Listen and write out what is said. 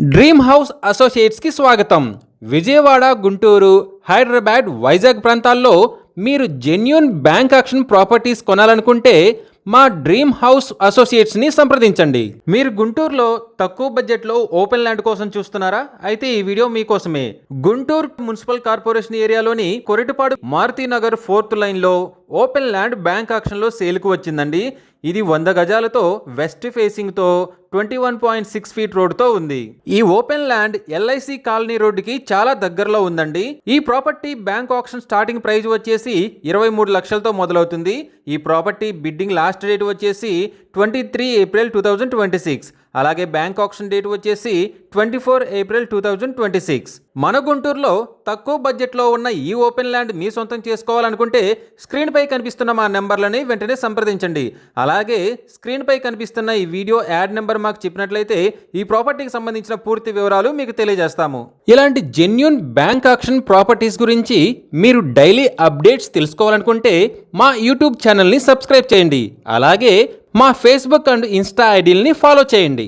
Dream house అసోసియేట్స్కి స్వాగతం. విజయవాడ, గుంటూరు, హైదరాబాద్, వైజాగ్ ప్రాంతాల్లో మీరు జెన్యూన్ బ్యాంక్ యాక్షన్ ప్రాపర్టీస్ కొనాలనుకుంటే మా డ్రీమ్ హౌస్ అసోసియేట్స్ని సంప్రదించండి. మీరు గుంటూరులో తక్కువ బడ్జెట్లో ఓపెన్ ల్యాండ్ కోసం చూస్తున్నారా? అయితే ఈ వీడియో మీకోసమే. గుంటూరు మున్సిపల్ కార్పొరేషన్ ఏరియాలోని కొరటిపాడు మారుతీనగర్ 4th లైన్లో ఓపెన్ ల్యాండ్ బ్యాంక్ యాక్షన్లో సేల్కు వచ్చిందండి. ఇది 100 గజాలతో వెస్ట్ ఫేసింగ్తో 21.6 ఫీట్ రోడ్తో ఉంది. ఈ ఓపెన్ ల్యాండ్ ఎల్ఐసి కాలనీ రోడ్డుకి చాలా దగ్గరలో ఉందండి. ఈ property bank auction starting price వచ్చేసి 23 లక్షలతో మొదలవుతుంది. ఈ ప్రాపర్టీ బిడ్డింగ్ లాస్ట్ డేట్ వచ్చేసి 23 ఏప్రిల్ 2026. అలాగే బ్యాంక్ ఆక్షన్ డేట్ వచ్చేసి 24 ఏప్రిల్ 2026. మన గుంటూరులో తక్కువ బడ్జెట్లో ఉన్న ఈ ఓపెన్ ల్యాండ్ మీ సొంతం చేసుకోవాలనుకుంటే స్క్రీన్ పై కనిపిస్తున్న మా నెంబర్లని వెంటనే సంప్రదించండి. అలాగే స్క్రీన్ పై కనిపిస్తున్న ఈ వీడియో యాడ్ నెంబర్ మాకు చెప్పినట్లయితే ఈ ప్రాపర్టీకి సంబంధించిన పూర్తి వివరాలు మీకు తెలియజేస్తాము. ఇలాంటి జెన్యూన్ బ్యాంక్ ఆక్షన్ ప్రాపర్టీస్ గురించి మీరు డైలీ అప్డేట్స్ తెలుసుకోవాలనుకుంటే మా యూట్యూబ్ ఛానల్ని సబ్స్క్రైబ్ చేయండి. అలాగే మా ఫేస్బుక్ అండ్ ఇన్స్టా ఐడీలని ఫాలో చేయండి.